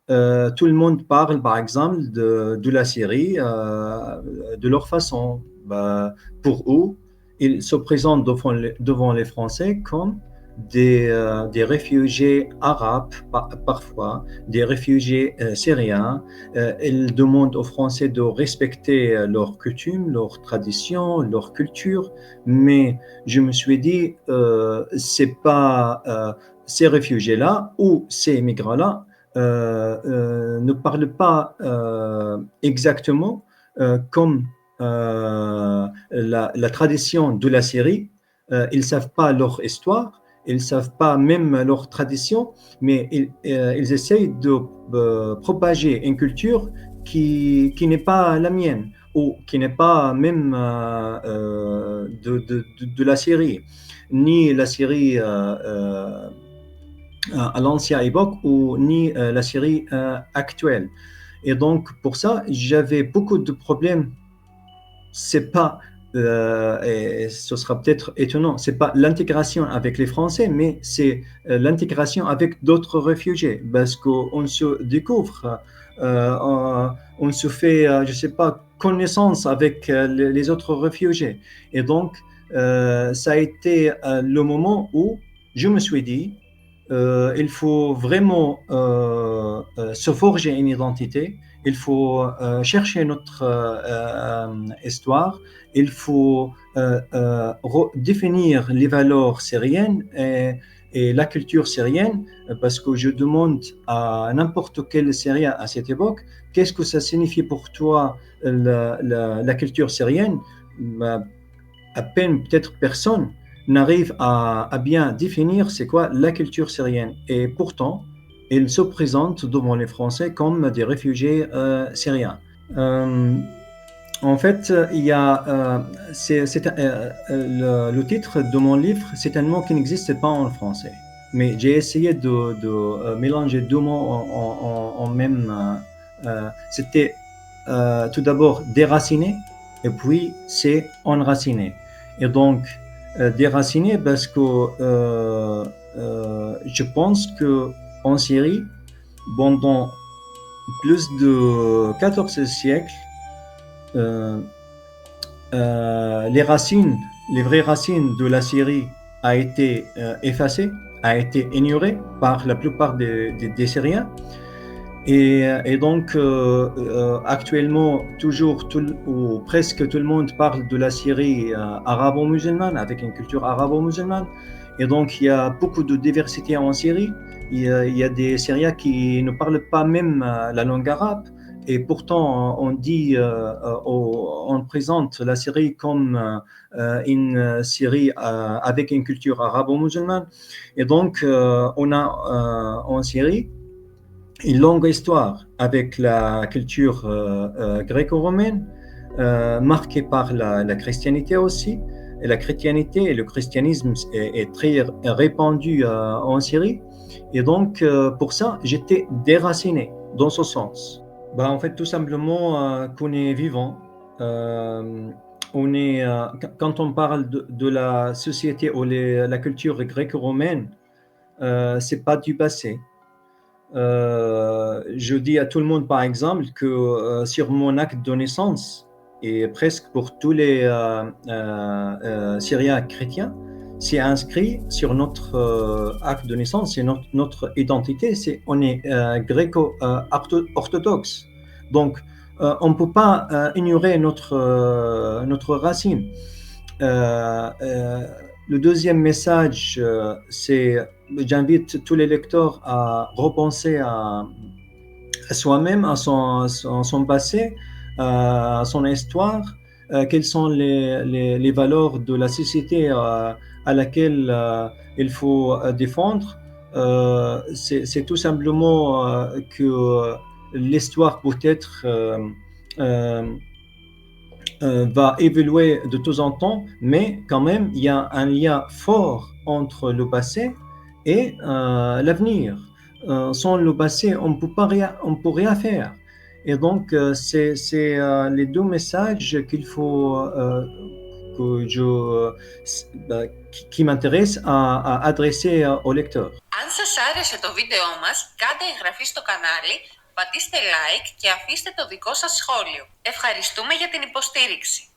tout le monde parle, par exemple, de la Syrie de leur façon. Bah, pour eux, ils se présentent devant les Français comme des réfugiés arabes, parfois, des réfugiés syriens. Ils demandent aux Français de respecter leurs coutumes, leurs traditions, leur culture. Mais je me suis dit, c'est pas ces réfugiés-là ou ces migrants-là ne parlent pas exactement comme la tradition de la Syrie. Ils ne savent pas leur histoire, ils ne savent pas même leur tradition, mais ils essayent de propager une culture qui n'est pas la mienne ou qui n'est pas même de la Syrie, ni la Syrie à l'ancienne époque ou ni la Syrie actuelle. Et donc, pour ça, j'avais beaucoup de problèmes. C'est pas, et ce sera peut-être étonnant, c'est pas l'intégration avec les Français, mais c'est l'intégration avec d'autres réfugiés, parce qu'on se découvre, on se fait, je sais pas, connaissance avec les autres réfugiés. Et donc, ça a été le moment où je me suis dit, il faut vraiment se forger une identité, il faut chercher notre histoire, il faut définir les valeurs syriennes et la culture syrienne, parce que je demande à n'importe quel Syrien à cette époque, qu'est-ce que ça signifie pour toi la culture syrienne? Ben, à peine peut-être personne n'arrive à bien définir c'est quoi la culture syrienne. Et pourtant, ils se présentent devant les Français comme des réfugiés syriens. Euh, En fait, il y a, le titre de mon livre, c'est un mot qui n'existe pas en français. Mais j'ai essayé de mélanger deux mots en même. C'était tout d'abord déraciné et puis c'est enraciné. Et donc, déraciné parce que je pense que en Syrie, pendant plus de 14 siècles, euh, les racines, les vraies racines de la Syrie a été effacée, a été ignorée par la plupart des Syriens. Et donc, actuellement, toujours, ou presque tout le monde parle de la Syrie arabo-musulmane, avec une culture arabo-musulmane. Et donc, il y a beaucoup de diversité en Syrie. Il y a des Syriens qui ne parlent pas même la langue arabe. Et pourtant, on dit, on présente la Syrie comme une Syrie avec une culture arabo-musulmane. Et donc, on a en Syrie une longue histoire avec la culture gréco-romaine, marquée par la chrétienté aussi. Et la chrétienté et le christianisme est très répandu en Syrie. Et donc, pour ça, j'étais déraciné dans ce sens. Bah, en fait, tout simplement qu'on est vivant. Euh, quand on parle de la société ou la culture gréco-romaine, c'est pas du passé. Je dis à tout le monde, par exemple, que sur mon acte de naissance, et presque pour tous les Syriens chrétiens, c'est inscrit sur notre acte de naissance, c'est notre identité, on est gréco-orthodoxe. Donc, on ne peut pas ignorer notre racine. Le deuxième message, c'est j'invite tous les lecteurs à repenser à soi-même, à son passé, à son histoire, quelles sont les valeurs de la société à laquelle il faut défendre. C'est tout simplement que l'histoire peut-être va évoluer de temps en temps, mais quand même, il y a un lien fort entre le passé et l'avenir. Sans le passé, on ne peut rien faire. Et donc, c'est les deux messages qu'il faut que qui m'intéressent à adresser au lecteur. Αν σας άρεσε το βίντεό μας, κάντε εγγραφή στο κανάλι, πατήστε like και αφήστε το δικό σας σχόλιο. Ευχαριστούμε για την υποστήριξη.